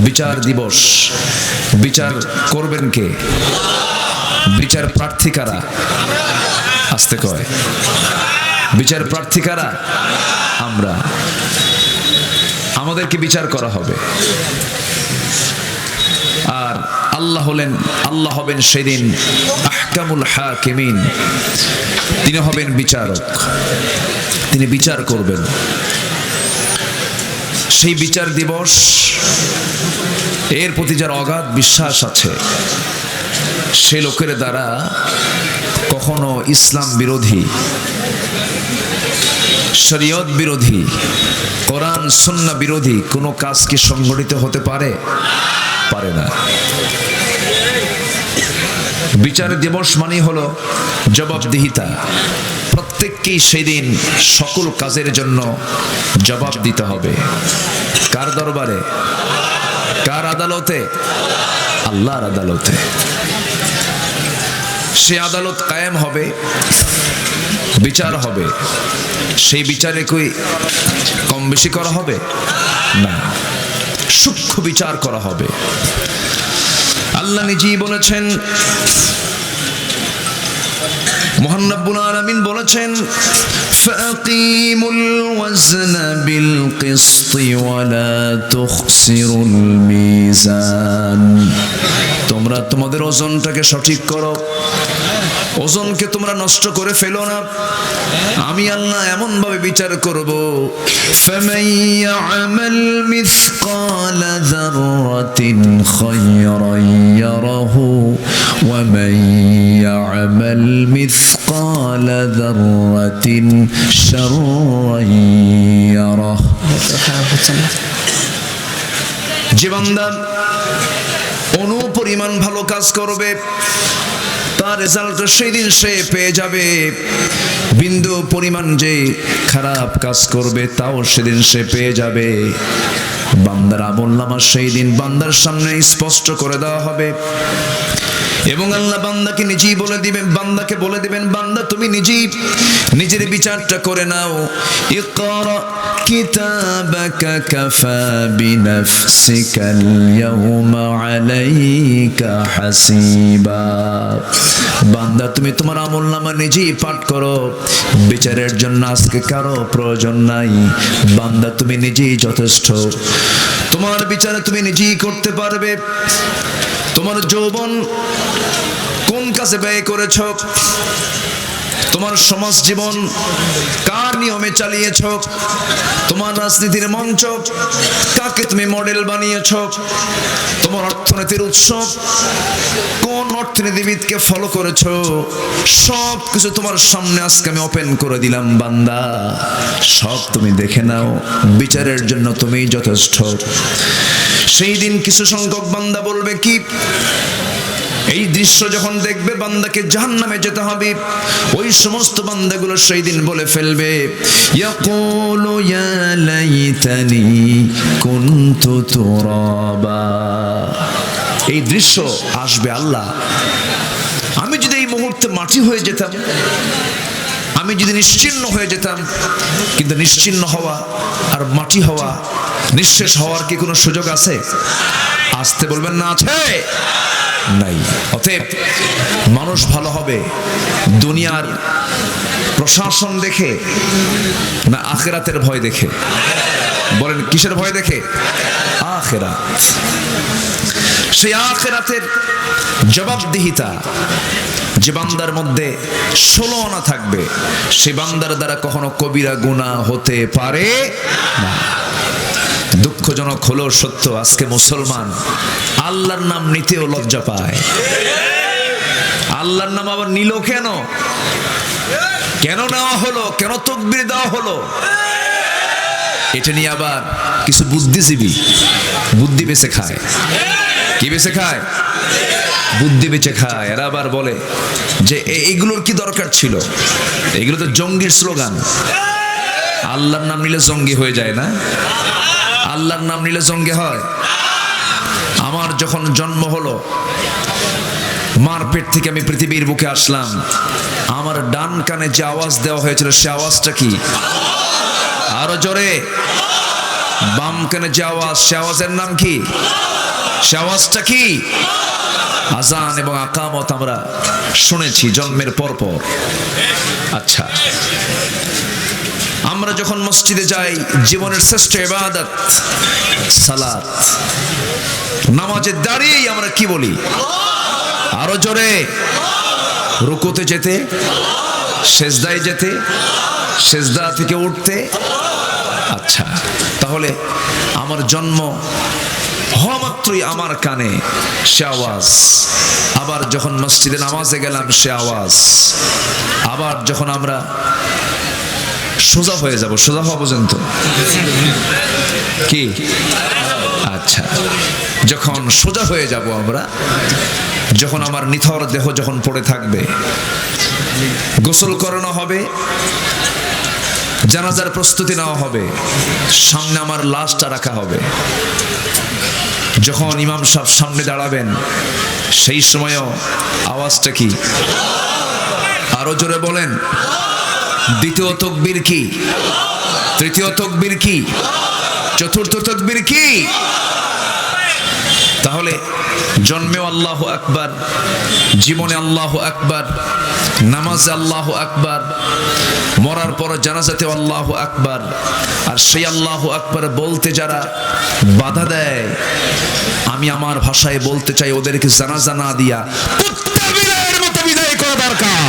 বিচার দিবস, বিচার করবেন কে? বিচার প্রার্থী কারা? আসতে কয়, বিচার প্রার্থী কারা? আমরা। আমাদেরকে বিচার করা হবে। আর আল্লাহ হবেন সেদিন আহকামুল হাকিমিন, তিনি হবেন বিচারক, তিনি বিচার করবেন। সেই বিচার দিবস, এর প্রতি যার অগাধ বিশ্বাস আছে, সে লোকের দ্বারা কখনো ইসলাম বিরোধী, শরীয়ত বিরোধী, কোরআন সুন্নাহ বিরোধী কোনো কাজ কি সংগঠিত হতে পারে? পারে না। বিচার দিবস মানে হলো জবাবদিহিতা। প্রত্যেককেই সেদিন সকল কাজের জন্য জবাব দিতে হবে। কার দরবারে? কার আদালতে? আল্লাহর আদালতে। সে আদালত কায়েম হবে, বিচার হবে। সেই বিচারে কই কম বেশি করা হবে না, সূক্ষ্ম বিচার করা হবে। আল্লাহ নিজেই বলেছেন, মহান রব্বুল আলামিন বলেছেন, ফাকিমুল ওয়াজনা বিল কিসতি ওয়া লা তুখসিরুল মিজান। তোমরা তোমাদের ওজনটাকে সঠিক করো, ওজনকে তোমরা নষ্ট করে ফেলো না। আমি আল্লাহ এমন ভাবে বিচার করব, ফামান ইয়ামাল মিসকালা যাররাতিন খায়রান ইয়ারাহু ওয়া মান ইয়ামাল মিসকালা যাররাতিন শাররান ইয়ারাহু। যে বান্দা অনুপরিমাণ ভালো কাজ করবে, তার রেজাল্ট সেই দিন সে পেয়ে যাবে। বিন্দু পরিমাণ যে খারাপ কাজ করবে, তাও সেদিন সে পেয়ে যাবে। বান্দার আমলনামা সেই দিন বান্দার সামনে স্পষ্ট করে দেওয়া হবে। এবং আল্লাহ বান্দাকে নিজেই বলে দিবেন, বান্দাকে বলে দিবেন, বান্দা তুমি নিজেই নিজের বিচারটা করে নাও। ইকরা কিতাবাকা কাফা বিনাফসিকাল ইয়াউমা আলাইকা হাসিবা। বান্দা তুমি তোমার আমলনামা নিজেই পাঠ করো, বিচারের জন্য আজকে কারো প্রয়োজন নাই। বান্দা তুমি নিজেই যথেষ্ট, তোমার বিচার তুমি নিজেই করতে পারবে। তোমার যৌবন কোন কাজে ব্যয় করেছ, তোমার সমাজ জীবন কার নিয়মে চালিয়েছ, তোমার রাজনীতির মঞ্চ কাকে তুমি মডেল বানিয়েছ, তোমার অর্থনীতির উৎসব কোন অর্থনীতিবিদকে ফলো করেছ, সব কিছু তোমার সামনে আজকে আমি ওপেন করে দিলাম। বান্দা সব তুমি দেখে নাও, বিচারের জন্য তুমি যথেষ্ট। সেই দিন কিছু সংখ্যক বান্দা বলবে কি, এই দৃশ্য যখন দেখবে বান্দাকে জাহান্নামে যেতে হবে, ওই সমস্ত বান্দাগুলো সেই দিন বলে ফেলবে, ইয়াকুলু ইয়া লাইতানি কুনতু তুরাবা। এই দৃশ্য আসবে, আল্লাহ আমি যদি এই মুহূর্তে মাটি হয়ে যেতাম, আমি যদি নিশ্চিহ্ন হয়ে যেতাম। কিন্তু নিশ্চিহ্ন হওয়া আর মাটি হওয়া, নিঃশেষ হওয়ার কি কোনো সুযোগ আছে? আসতে বলবেন না আছে? নাই। অতএব মানুষ ভালো হবে দুনিয়ার প্রশাসন দেখে না আখিরাতের ভয় দেখে? বলেন কিসের ভয় দেখে? আখিরাত। সেই আখিরাতের জবাবদিহিতা যে বান্দার মধ্যে 16 আনা থাকবে, সে বান্দার দ্বারা কখনো কবিরা গুনাহ হতে পারে না। দুঃখজনক হলো সত্য, আজকে মুসলমান আল্লাহর নাম নিতেও লজ্জা পায়। আল্লাহর নাম আবার নিল কেন? কেন নেওয়া হলো? কেন তাকবীর দেওয়া হলো? এটা নিয়ে আবার কিছু বুদ্ধিজীবী বুদ্ধি বেঁচে খায়। কি বেঁচে খায়? বুদ্ধি বেঁচে খায়। এরা আবার বলে যে এইগুলোর কি দরকার ছিল, এগুলো তো জঙ্গির স্লোগান। আল্লাহর নাম নিলে জঙ্গি হয়ে যায় না? আল্লাহর নাম নিলে জঙ্গি হয়? আমার যখন জন্ম হলো, মার পেট থেকে আমি পৃথিবীর বুকে আসলাম, আমার ডান কানে যে আওয়াজ দেওয়া হয়েছিল, সে আওয়াজটা কি? আরো জোরে। বাম কানে যে আওয়াজ, সে আওয়াজের নাম কি? সে আওয়াজটা কি? আজান এবং আকামত আমরা শুনেছি জন্মের পর পর। আচ্ছা, আমরা যখন মসজিদে যাই, জীবনের শ্রেষ্ঠ ইবাদত সালাত, নামাজে দাঁড়িয়েই আমরা কি বলি? আরো জোরে। রুকুতে যেতে, সেজদায় যেতে, সেজদা থেকে উঠতে। আচ্ছা, তাহলে আমার জন্ম হওয়া মাত্রই আমার কানে সে আওয়াজ, আবার যখন মসজিদে নামাজে গেলাম সে আওয়াজ, আবার যখন আমরা সোজা হয়ে যাব, সোজা হওয়া পর্যন্ত কি? আচ্ছা, যখন সোজা হয়ে যাব আমরা, যখন আমার নিথর দেহ যখন পড়ে থাকবে, গোসল করানো হবে, জানাজার প্রস্তুতি নেওয়া হবে, সামনে আমার লাশটা রাখা হবে, যখন ইমাম সাহেব সামনে দাঁড়াবেন সেই সময়ও আওয়াজটা কি? আরো জোরে বলেন। দ্বিতীয় তাকবীর কি? তৃতীয় তাকবীর কি? চতুর্থ তাকবীর কি? তাহলে জন্মেও আল্লাহু আকবার, জীবনে আল্লাহু আকবার, নামাজে আল্লাহু আকবার, মরার পর জানাজাতে আল্লাহু আকবার। আর সেই আল্লাহু আকবার বলতে যারা বাধা দেয়, আমি আমার ভাষায় বলতে চাই, ওদেরকে জানাজা না দিয়া কুত্তা বিড়ালের মতো বিদায় করা দরকার।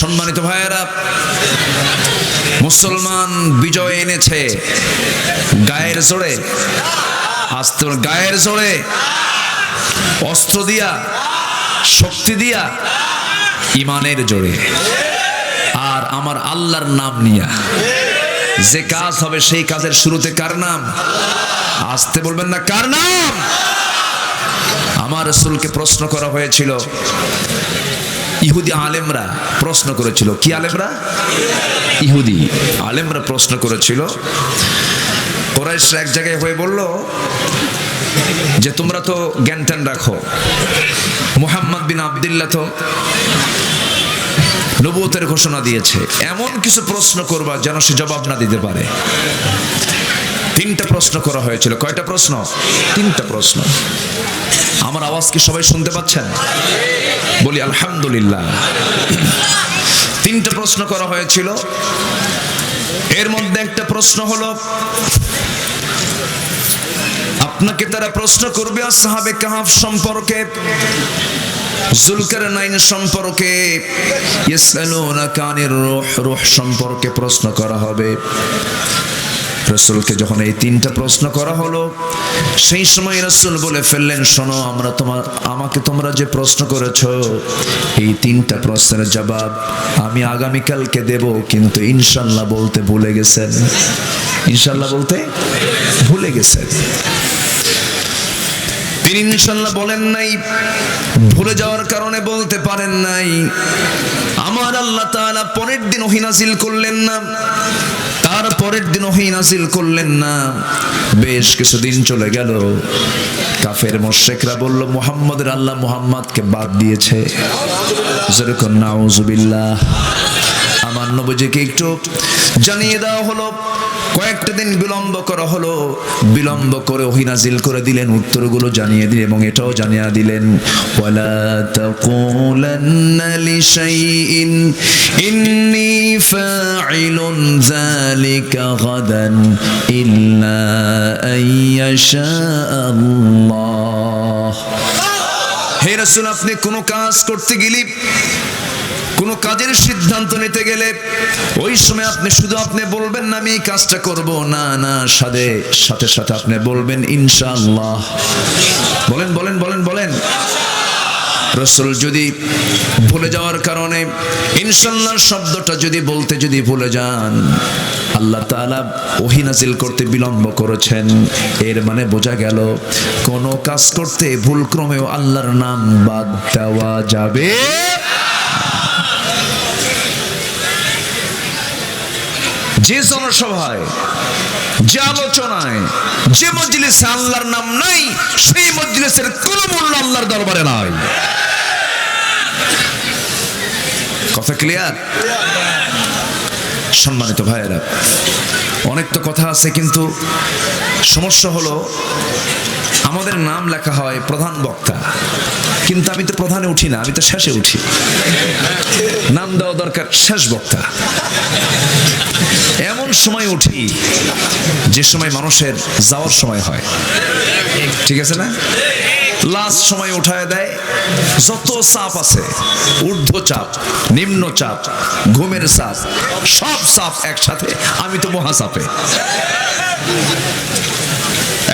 সম্মানিত ভাইয়েরা, মুসলমান বিজয় এনেছে গায়ের জোরে, আস্তে গায়ের জোরে, অস্ত্র দিয়া, শক্তি দিয়া, ইমানের জোরে, আর আমার আল্লাহর নাম নিয়া। যে কাজ হবে সেই কাজের শুরুতে কার নাম? আসতে বলবেন না, কার নাম? আমার রাসূলকে প্রশ্ন করা হয়েছিল, ইহুদি আলেমরা প্রশ্ন করেছিল। কি আলেমরা? ইহুদি আলেমরা প্রশ্ন করেছিল। কুরাইশরা এক জায়গায় হয়ে বলল যে তোমরা তো জ্ঞান ট্যান রাখো, মুহাম্মদ বিন আব্দুল্লাহ তো নবুয়তের ঘোষণা দিয়েছে, এমন কিছু প্রশ্ন করবা যেন সে জবাব না দিতে পারে। তিনটা প্রশ্ন করা হয়েছিল। কয়টা প্রশ্ন? তিনটা প্রশ্ন। আমার আওয়াজ কি সবাই শুনতে পাচ্ছেন? বলি আলহামদুলিল্লাহ। তিনটা প্রশ্ন করা হয়েছিল। এর মধ্যে একটা প্রশ্ন হলো, আপনাকে তারা প্রশ্ন করবে আসহাবে কাহাফ সম্পর্কে, যুলকারনাইন সম্পর্কে, ইয়াসআলুনাকা আনির রূহ, রূহ সম্পর্কে প্রশ্ন করা হবে। রাসূলকে যখন এই তিনটা প্রশ্ন করা হলো, সেই সময় রাসূল বলে ফেললেন, শোনো, আমাকে তোমরা যে প্রশ্ন করেছো, এই তিনটা প্রশ্নের জবাব আমি আগামীকালকে দেব, কিন্তু ইনশাআল্লাহ বলতে ভুলে গেছেন। ইনশাআল্লাহ বলতে ভুলে গেছেন। তিনি ইনশাআল্লাহ বলেন নাই, ভুলে যাওয়ার কারণে বলতে পারেন নাই। আমার আল্লাহ তাআলা পরের দিন ওহী নাযিল করলেন না, তার পরের দিন ওহী নাযিল করলেন না। বেশ কিছুদিন চলে গেল। কাফের মুশরিকরা বলল, মুহাম্মদের আল্লাহ মুহাম্মদকে বাদ দিয়েছে। যেরকম নাউজুবিল্লাহ। আমার নবীজিকে একটু জানিয়ে দেওয়া হলো, কয়েকটা দিন বিলম্ব করা হলো। বিলম্ব করে ওহী নাযিল করে দিলেন, উত্তরগুলো জানিয়ে দিলেন এবং এটাও জানিয়ে দিলেন, ওয়ালা তাকুলান্না লিশাইইন ইন্নী ফাইলুন যালিকা গাদান ইল্লা আইয়াশা আল্লাহ। হে রাসূল, আপনি কোনো কাজ করতে গেলে, কোনো কাজের সিদ্ধান্ত নিতে গেলে, ওই সময় আপনি বলবেন না আমি এই কাজটা করব, না না, সাথে সাথে আপনি বলবেন ইনশাআল্লাহ। বলেন বলেন বলেন বলেন। রাসূল যদি ভুলে যাওয়ার কারণে ইনশাআল্লাহ শব্দটা বলতে ভুলে যান, আল্লাহ তাআলা ওহী নাযিল করতে বিলম্ব করেছেন, এর মানে বোঝা গেল কোন কাজ করতে ভুলক্রমেও আল্লাহর নাম বাদ দেওয়া যাবে। যে জনসভায়, যে আলোচনায়, যে মজলিসে আল্লাহর নাম নাই, সেই মজলিসের কোনো মূল্য আল্লাহর দরবারে নাই। কথা ক্লিয়ার? সম্মানিত ভাইয়েরা, অনেক তো কথা আছে, কিন্তু সমস্যা হলো আমাদের নাম লেখা হয় প্রধান বক্তা, কিন্তু আমি তো প্রধানে উঠি না, আমি তো শেষে উঠি। নাম দেওয়া দরকার শেষ বক্তা। এমন সময় উঠি যে সময় মানুষের যাওয়ার সময় হয়, ঠিক আছে না? লাস্ট সময় উঠায় দেয় যত চাপ আছে, ঊর্ধ্ব চাপ, নিম্ন চাপ, ঘুমের চাপ, সব চাপ একসাথে, আমি তো মহাচাপে।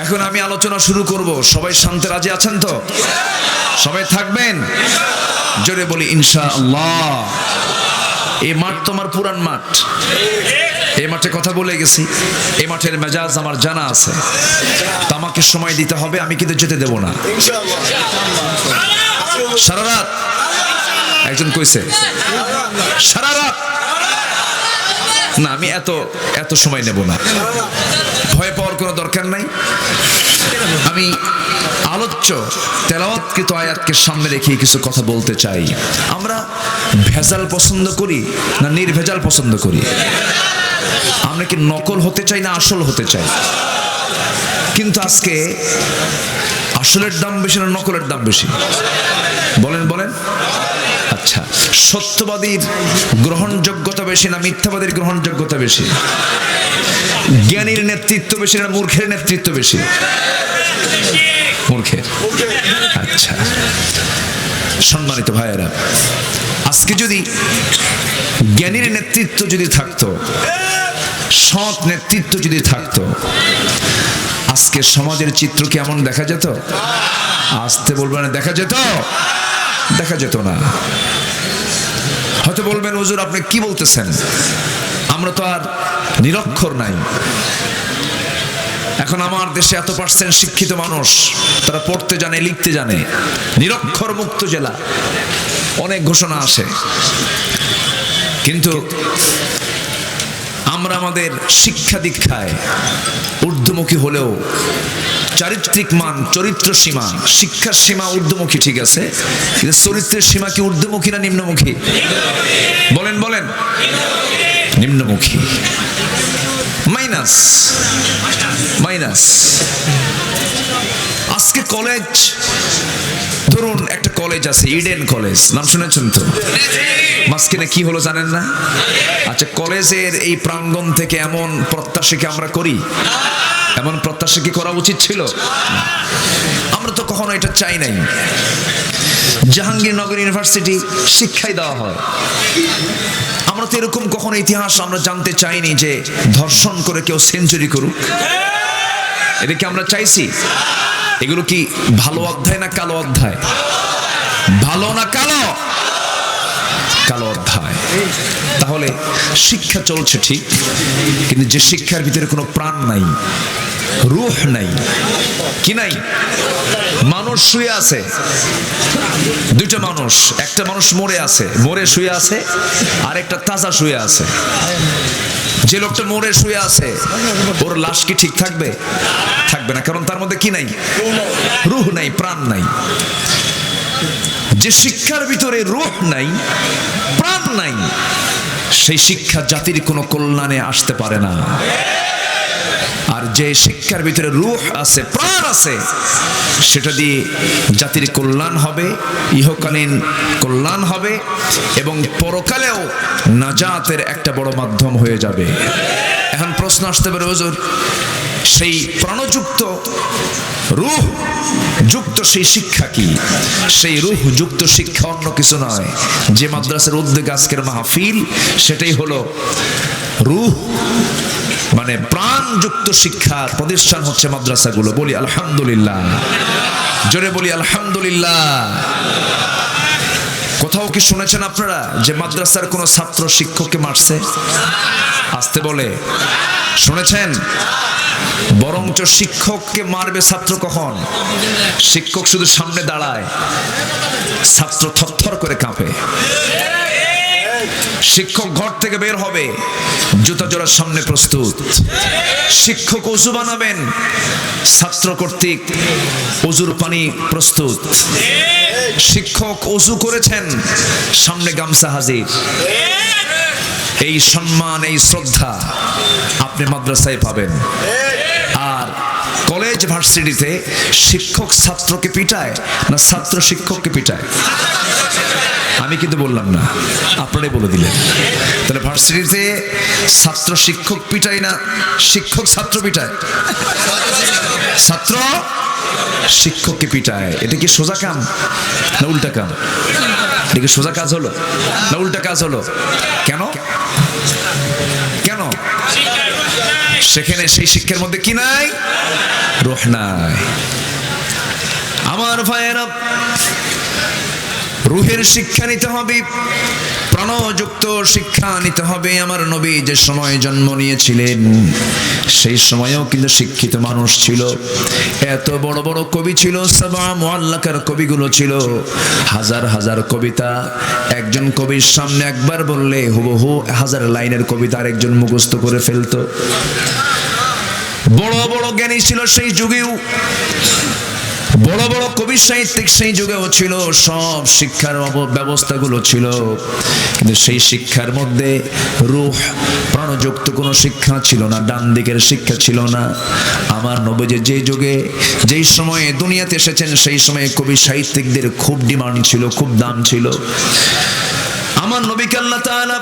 এখন আমি আলোচনা শুরু করব, সবাই শান্তি রাজি আছেন তো? সবাই থাকবেন? জোরে বলি ইনশাআল্লাহ। এই মাঠ তোমার পুরান মাঠ, এই মাঠে কথা বলে গেছি, এই মাঠের মেজাজ আমার জানা আছে, তা আমাকে সময় দিতে হবে, আমি কিন্তু যেতে দেব না। সারা রাত, একজন কইছে সারা রাত না, আমি এত সময় নেব না, ভয় পাওয়ার কোনো দরকার নাই। আমি আলোচ্য তেলাওয়াতকৃত আয়াতকে সামনে রেখে কিছু কথা বলতে চাই। আমরা ভেজাল পছন্দ করি না নির্ভেজাল পছন্দ করি? আমরা কি নকল হতে চাই না আসল হতে চাই? কিন্তু আজকে আসলের দাম বেশি না নকলের দাম বেশি? বলেন। আচ্ছা, সত্যবাদীর গ্রহণযোগ্যতা বেশি না মিথ্যাবাদীর গ্রহণযোগ্যতা বেশি? জ্ঞানীর নেতৃত্ব বেশি না মূর্খের নেতৃত্ব বেশি? মূর্খের। আচ্ছা, সম্মানিত ভাইয়েরা, আজকে যদি জ্ঞানীর নেতৃত্ব যদি থাকতো, সৎ নেতৃত্ব যদি থাকতো, আজকে সমাজের চিত্র কেমন দেখা যেত? আসতে বলবেন দেখা যেত? দেখা যেত না। হয়তো বলবেন হুজুর আপনি কি বলতেছেন, আমরা তো আর নিরক্ষর নাই। এখন আমার দেশে এত পার্সেন্ট শিক্ষিত মানুষ, তারা পড়তে জানে, লিখতে জানে, নিরক্ষর মুক্ত জেলা, অনেক ঘোষণা আসে, কিন্তু আমরা আমাদের শিক্ষা দীক্ষায় ঊর্ধ্বমুখী হলেও চারিত্রিক মান, চরিত্র সীমা, শিক্ষার সীমা ঊর্ধ্বমুখী ঠিক আছে, কিন্তু চরিত্রের সীমা কি ঊর্ধ্বমুখী না নিম্নমুখী? বলেন। নিম্নমুখী। মাইনাস। আজকে কলেজ, ধরুন একটা কলেজ আছে, ইডেন কলেজ, নাম শুনেছেন তো? মাঝখানে কি হলো জানেন না? আচ্ছা, কলেজের এই প্রাঙ্গণ থেকে এমন প্রত্যাশা কি আমরা করি? এমন প্রত্যাশা কি করা উচিত ছিল? আমরা তো কখনো এটা চাই নাই। জাহাঙ্গীরনগর ইউনিভার্সিটি শিক্ষাই দেওয়া হয়, আমরা তো এরকম কখনো ইতিহাস আমরা জানতে চাইনি যে ধর্ষণ করে কেউ সেঞ্চুরি করুক। এটা কি আমরা চাইছি? এগুলো কি ভালো অধ্যায় না কালো অধ্যায়? ভালো না কালো? কালো অধ্যায়। তাহলে শিক্ষা চলছে ঠিক, কিন্তু যে শিক্ষার ভিতরে কোনো প্রাণ নাই, রূহ নাই, কি নাই? মানুষ শুয়ে আছে, দুইটা মানুষ, একটা মানুষ মরে শুয়ে আছে, আর একটা তাজা শুয়ে আছে। যে লোকটা মরে শুয়ে আছে, ওর লাশ কি ঠিক থাকবে? থাকবে না, কারণ তার মধ্যে কি নাই? রূহ নাই, প্রাণ নাই। যে শিক্ষার ভিতরে রূহ নাই, প্রাণ নাই, সেই শিক্ষা জাতির কোনো কল্যাণে আসতে পারে না। আর যে শিক্ষার ভিতরে রূহ আছে, প্রাণ আছে, সেটা দিয়ে জাতির কল্যাণ হবে, ইহকালীন কল্যাণ হবে, এবং পরকালেও নাজাতের একটা বড় মাধ্যম হয়ে যাবে। এখন প্রশ্ন আসতে পারে, হুজুর সেই প্রাণযুক্ত রূহ যুক্ত সেই শিক্ষা কি? সেই রূহ যুক্ত শিক্ষা অন্য কিছু নয়। যে মাদ্রাসার উদ্যোগে আজকের মাহফিল, সেটাই হলো রূহ, মানে প্রাণযুক্ত শিক্ষার প্রতিষ্ঠান হচ্ছে মাদ্রাসাগুলো। বলি আলহামদুলিল্লাহ, জোরে বলি আলহামদুলিল্লাহ। কোথাও কি শুনেছেন আপনারা যে মাদ্রাসার কোনো ছাত্র শিক্ষককে মারছে? আসতে বলে শুনেছেন? বরঞ্চ শিক্ষককে মারবে ছাত্র কখন? শিক্ষক শুধু সামনে দাঁড়ায়, ছাত্র থরথর করে কাঁপে। শিক্ষক ঘর থেকে বের হবে, জুতা জোড়ার সামনে প্রস্তুত। শিক্ষক ওযু বানাবেন, ছাত্র কর্তৃক ওযুর পানি প্রস্তুত। শিক্ষক ওযু করেছেন, সামনে গামছা হাজির। এই সম্মান, এই শ্রদ্ধা আপনি মাদ্রাসায় পাবেন। আর কলেজ ভার্সিটিতে শিক্ষক ছাত্রকে পিটায় না ছাত্র শিক্ষককে পিটায়? আমি কিন্তু বললাম না, আপনারাই বলে দিলেন। তাহলে ভার্সিটিতে ছাত্র শিক্ষক পিটায় না শিক্ষক ছাত্র পিটায়? ছাত্র শিক্ষককে পিটায়। এটা কি সোজা কাম না উল্টা কাম? এটা কি সোজা কাজ হলো না উল্টা কাজ হলো? কেন কেন? সেখানে সেই শিক্ষার মধ্যে কি নাই? রূহ নাই। আমার ভাইয়েরা, রূহের শিক্ষা নিতে হবে, প্রাণযুক্ত শিক্ষা নিতে হবে। আমার নবী যে সময় জন্ম নিয়েছিলেন সেই সময়েও কিন্তু শিক্ষিত মানুষ ছিল। এত বড় বড় কবি ছিল, সাবা মুআল্লাকার কবিগুলো ছিল, হাজার হাজার কবিতা একজন কবির সামনে একবার বললে হুবহু হাজার লাইনের কবিতা আরেকজন মুখস্থ করে ফেলতো। বড় বড় জ্ঞানী ছিল সেই যুগেও, বড় বড় কবি সাহিত্যিক সেই যুগেও ছিল, সব শিক্ষার ব্যবস্থাগুলো ছিল, কিন্তু সেই শিক্ষার মধ্যে রূহ প্রাণযুক্ত কোনো শিক্ষা ছিল না, ডান দিকের শিক্ষা ছিল না। আমার নবী যে যুগে যেই সময়ে দুনিয়াতে এসেছেন সেই সময়ে কবি সাহিত্যিকদের খুব ডিমান্ড ছিল, খুব দাম ছিল। আমার নবীকে আল্লাহ তাআলা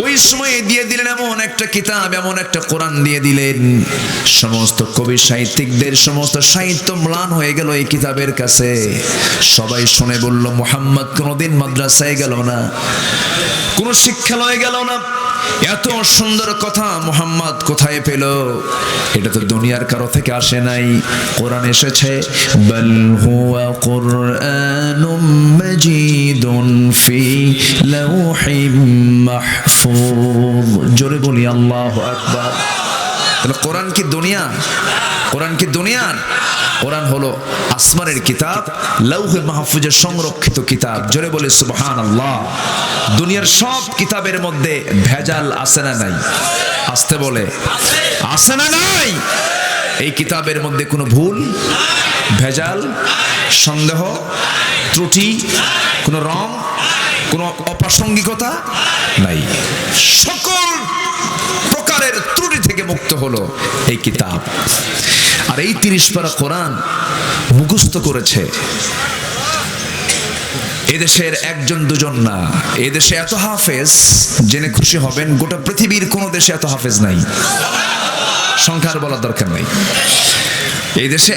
ওই সময়ে দিয়ে দিলেন এমন একটা কিতাব, এমন একটা কোরআন দিয়ে দিলেন, সমস্ত কবি সাহিত্যিকদের সমস্ত সাহিত্য ম্লান হয়ে গেল এই কিতাবের কাছে। সবাই শুনে বলল, মুহাম্মদ কোনোদিন মাদ্রাসায় গেল না, কোন শিক্ষালয়ে গেল না, এত সুন্দর কথা মুহাম্মদ কোথায় পেল? এটা তো দুনিয়ার কারো থেকে আসে নাই, কোরআন এসেছে। বাল হুয়া কুরআনুম মাজিদুন ফি লাউহিম মাহফুজ। জোরে বলি আল্লাহু আকবার। তাহলে কোরআন কি দুনিয়া? কোরআন কি দুনিয়ার? কোরআন হলো আসমানের কিতাব, লাউহে মাহফুজে সংরক্ষিত কিতাব। জোরে বলে সুবহানাল্লাহ। দুনিয়ার সব কিতাবের মধ্যে ভেজাল আছে না নাই? আসতে বলে আছে না নাই? এই কিতাবের মধ্যে কোনো ভুল, ভেজাল, সন্দেহ, ত্রুটি, কোনো রং, কোনো অপ্রাসঙ্গিকতা নাই। সকল প্রকারের ত্রুটি থেকে মুক্ত হলো এই কিতাব। আর এই 30 পারা কোরআন মুখস্থ করেছে এদেশের একজন দুজন না, এদেশে এত হাফেজ, জেনে খুশি হবেন গোটা পৃথিবীর কোনো দেশে এত হাফেজ নাই। সংখ্যার বলার দরকার নাই। এই দেশে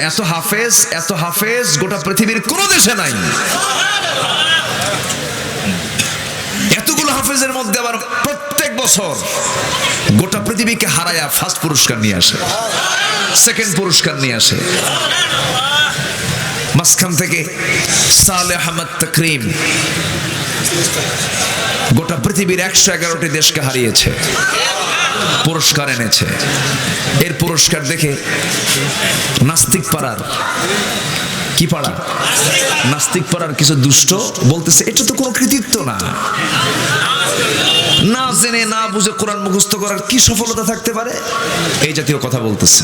এত হাফেজ গোটা পৃথিবীর কোনো দেশে নাই। এতগুলো হাফেজের মধ্যে আবার প্রত্যেক বছর গোটা পৃথিবীকে হারায়া ফার্স্ট পুরস্কার নিয়ে আসে, সেকেন্ড পুরস্কার নিয়ে আসে। মাঝখান থেকে সালেহ আহমদ তাকরিম গোটা পৃথিবীর 111টি দেশকে হারিয়েছে, পুরস্কার এনেছে। এর পুরস্কার দেখে নাস্তিক পাড়ার, কি পাড়া? নাস্তিক পাড়ার কিছু দুষ্ট বলতেছে এটা তো কোনো কৃতিত্ব না, না জেনে না বুঝে কোরআন মুখস্থ করার কি সফলতা থাকতে পারে, এই জাতীয় কথা বলতেছে।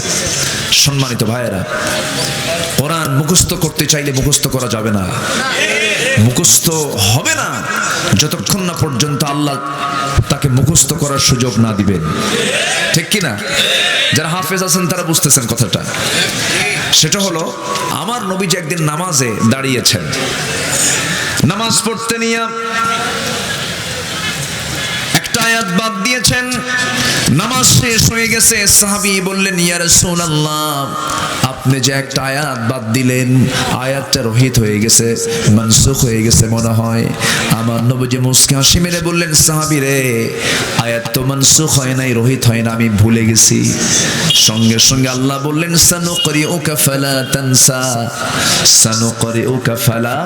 সম্মানিত ভাইয়েরা, কোরআন মুখস্থ করতে চাইলে মুখস্থ করা যাবে না, মুখস্থ হবে না যতক্ষণ না পর্যন্ত আল্লাহ তাকে মুখস্থ করার সুযোগ না দিবেন। ঠিক কি না? যারা হাফেজ আছেন তারা বুঝতেছেন কথাটা। সেটা হলো, আমার নবী যে একদিন নামাজে দাঁড়িয়েছেন, নামাজ পড়তে নিয়ে একটা আয়াত বাদ দিয়েছেন, নামাজ শেষ হয়ে গেছে। সাহাবী বললেন, ইয়া রাসূলুল্লাহ, আপনি যে একটা আয়াত বাদ দিলেন, আয়াতটা রহিত হয়ে গেছে, মানসুখ হয়ে গেছে মনে হয়। আমার নবী মুস্কি হাসি মেরে বললেন, সাহাবী রে, আয়াত তো মানসুখ হয় নাই, রহিত হয় না, আমি ভুলে গেছি। সঙ্গে সঙ্গে আল্লাহ বললেন, সানুকরিউকা ফালা তানসা, সানুকরিউকা ফালা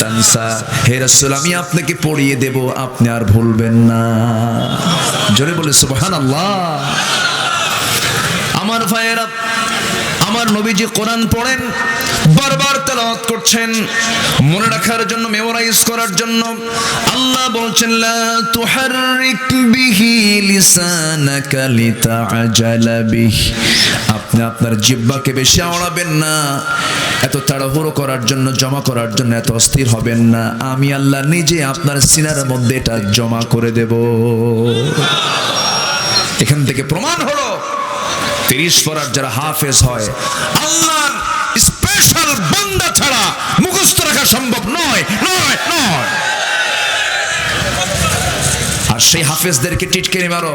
তানসা। হে রাসূল, আমি আপনাকে পড়িয়ে দেব, আপনি আর ভুলবেন না। জোরে বলে সুবহানাল্লাহ। আমার ভাইয়েরা, আমার নবীজি কোরআন পড়েন, বারবার তেলাওয়াত করছেন, মনে রাখার জন্য, মেমোরাইজ করার জন্য। আল্লাহ বলছেন লা তুহাররিক বিহি লিসানাকা লিতাআজালা বিহি, আপনি আপনার জিহ্বাকে বেশি আওড়াবেন না, এত তাড়াহুড়ো করার জন্য, জমা করার জন্য এত অস্থির হবেন না। আমি আল্লাহ নিজে আপনার সিনার মধ্যে এটা জমা করে দেব। এখান থেকে প্রমাণ হলো 30 পড়ার যারা হাফেজ হয়, আল্লাহর স্পেশাল বান্দা ছাড়া মুখস্থ রাখা সম্ভব নয়, নয়, নয়। আর সেই হাফেজদেরকে টিটকারি মারো,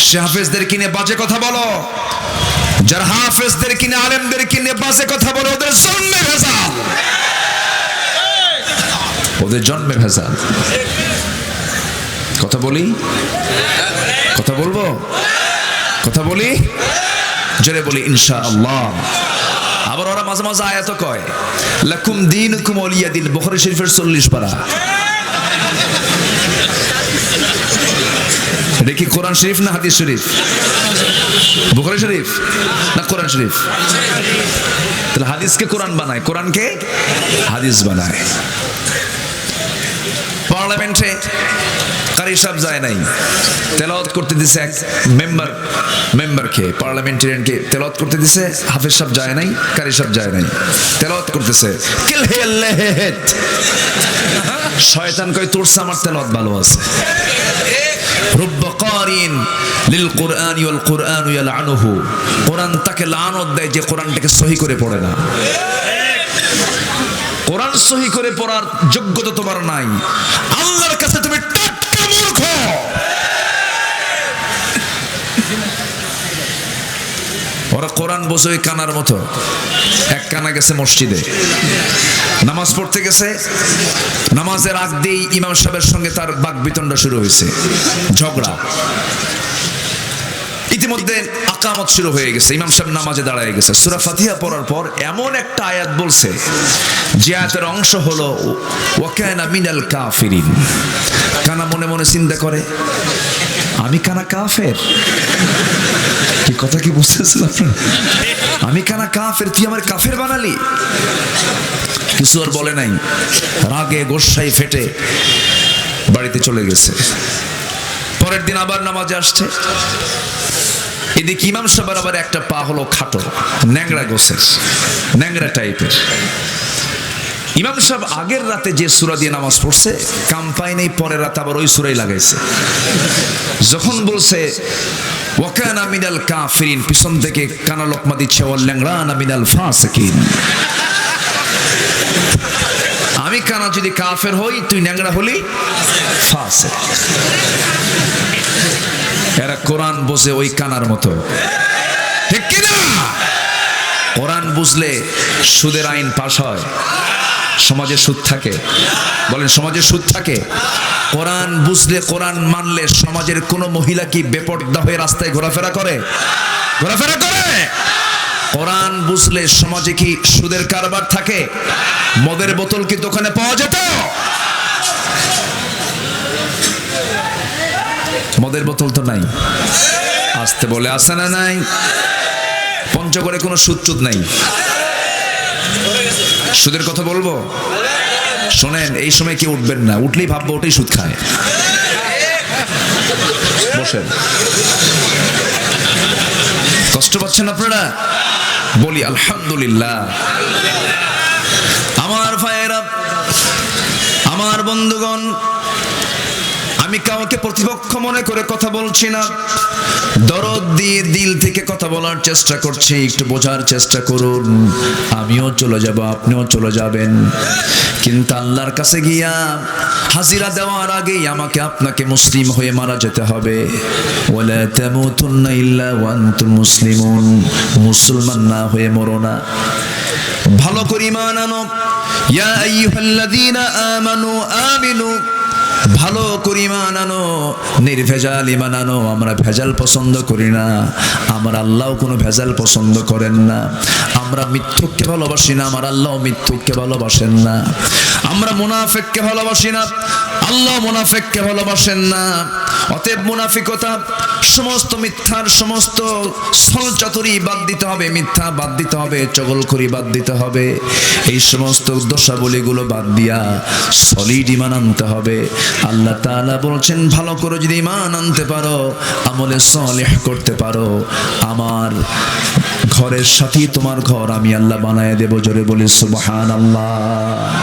সে হাফেজদের কিনে বাজে কথা বলো, যারা হাফেজদের কিনে, আলেমদের কিনে বাজে কথা বলো, ওদের জন্মে ভেজাল, ওদের জন্মে ভেজাল। কথা বলি, কথা বলবো, কথা বলি, জোরে বলি ইনশাআল্লাহ। আবার ওরা মাঝে মাঝে আয়াত কয় লাকুম দীনুকুম ওয়ালিয়া দিন, বুখারী শরীফের 40 পারা। এটা কি কোরআন শরীফ না হাদিস শরীফ? বুখারী শরীফ না কোরআন শরীফ? তাহলে হাদিসকে কোরআন বানায়, কোরআনকে হাদিস বানায়। পার্লামেন্টে কারি সাহেব যায় নাই, তেলাওয়াত করতে দিছে এক মেম্বারকে, পার্লামেন্টারিয়ানকে তেলাওয়াত করতে দিছে, হাফেজ সাহেব যায় নাই, কারি সাহেব যায় নাই, তেলাওয়াত করতেছে। শয়তান কয় তোর আমার তেলাওয়াত ভালো আছে। রুব্বা কারিন লিল কুরআন ওয়াল কুরআন ইয়ালআনুহু, কোরআন তাকে লানত দেয় যে কোরআনটাকে সহি করে পড়ে না। কোরআন সহি করে পড়ার যোগ্যতা তোমার নাই, আল্লাহর কাছে তুমি টাটকা মূর্খ। ওরা কোরআন বোঝে কানার মতো। এক কানা গেছে মসজিদে, নামাজ পড়তে গেছে, নামাজের আগ দিয়ে ইমাম সাহেবের সঙ্গে তার বাকবিতণ্ডা শুরু হয়েছে, ঝগড়া। ইতিমধ্যে আকামত শুরু হয়ে গেছে, ইমাম সাহেব নামাজে দাঁড়ায় গেছে, সূরা ফাতিহা পড়ার পর এমন একটা আয়াত বলছে যে আয়াতের অংশ হলো ওয়া কানা মিনাল কাফিরিন। কানা মনে মনে চিন্তা করে, আমি কানা কাফের? কি কথা কি বুঝতেছেন আপনারা? আমি কানা কাফের, তুই আমার কাফের বানালি? কিছু আর বলে নাই, রাগে গোসাই ফেটে বাড়িতে চলে গেছে। পরের দিন আবার নামাজে আসছে, এদিকে ইমাম সাহেবের আবার একটা পা হলো খাটো, ন্যাংরা গোছের, ন্যাংরা টাইপের। ইমাম সাহেব আগের রাতে যে সূরা দিয়ে নামাজ পড়ছে কাম পায় নাই, পরের রাতে আবার ওই সূরাই লাগাইছে। যখন বলছে ওয়া কানা মিনাল কাফিরিন, পিছন থেকে কানা লোকমা দিচ্ছে ওয়াল ল্যাংরানা মিনাল ফাসিকিন। আমি কানা যদি কাফের হই, তুই ন্যাংরা হলি ফাসিক। এরা কোরআন বোঝে ওই কানার মতো, ঠিক কিনা? কোরআন বুঝলে সুদের আইন পাশ হয়, সমাজে সুদ থাকে। বলেন সমাজে সুদ থাকে। কোরআন বুঝলে, কোরআন মানলে সমাজের কোন মহিলা কি বেপর্দা হয়ে রাস্তায় ঘোরাফেরা করে? ঘোরাফেরা করে। কোরআন বুঝলে সমাজে কি সুদের কারবার থাকে? মদের বোতল কি দোকানে পাওয়া যেত? মদের বোতল তো নাই। আসতে বলে আছে না নাই? পঞ্চগড়ে কোনো সুদ চুদ নাই। সুদের কথা বলবো, শোনেন, এই সময় কি উঠবেন না, উঠলেই ভাববো ওটাই সুদ খায়। বসেন। কষ্ট পাচ্ছেন আপনারা? বলি আলহামদুলিল্লাহ। আমার ভাইয়েরা, আমার বন্ধুগণ, আমি কাউকে প্রতিপক্ষ মনে করে কথা বলছি না, দরদ দিয়ে দিল থেকে কথা বলার চেষ্টা করছি। একটু বোঝার চেষ্টা করুন। আমিও চলে যাব, আপনিও চলে যাবেন, কিন্তু আল্লাহর কাছে গিয়া হাজিরা দেওয়ার আগেই আমাকে আপনাকে মুসলিম হয়ে মারা যেতে হবে। ওয়ালা তামুতুন্না ইল্লা ওয়া আনতুম মুসলিমুন, মুসলমান না হয়ে মরো না। ভালো করে ঈমান আনো। ইয়া আইয়ুহাল্লাযীনা আমানু আমিনু, ভালো করে ঈমান আনো, নির্ভেজাল ঈমান আনো। আমরা ভেজাল পছন্দ করি না, আমার আল্লাহও কোনো ভেজাল পছন্দ করেন না। আমরা মিথ্যুককে ভালোবাসি না, আমার আল্লাহ মিথ্যুককে ভালোবাসেন না। আমরা মুনাফিককে ভালোবাসি না, আল্লাহ মুনাফিককে ভালোবাসেন না। অতএব মুনাফিকতা, সমস্ত মিথ্যার সমস্ত ছলচাতুরি বাদ দিতে হবে, মিথ্যা বাদ দিতে হবে, চগলখড়ি বাদ দিতে হবে, এই সমস্ত দোষাবলীগুলো বাদ দিয়া সলিড ঈমান আনতে হবে। আল্লাহ তাআলা বলছেন ভালো করে যদি ঈমান আনতে পারো, আমলে সালেহ করতে পারো, আমার ঘরের সাথেই তোমার ঘর আমি আল্লাহ বানায় দেব। জোরে বলি সুবহানাল্লাহ।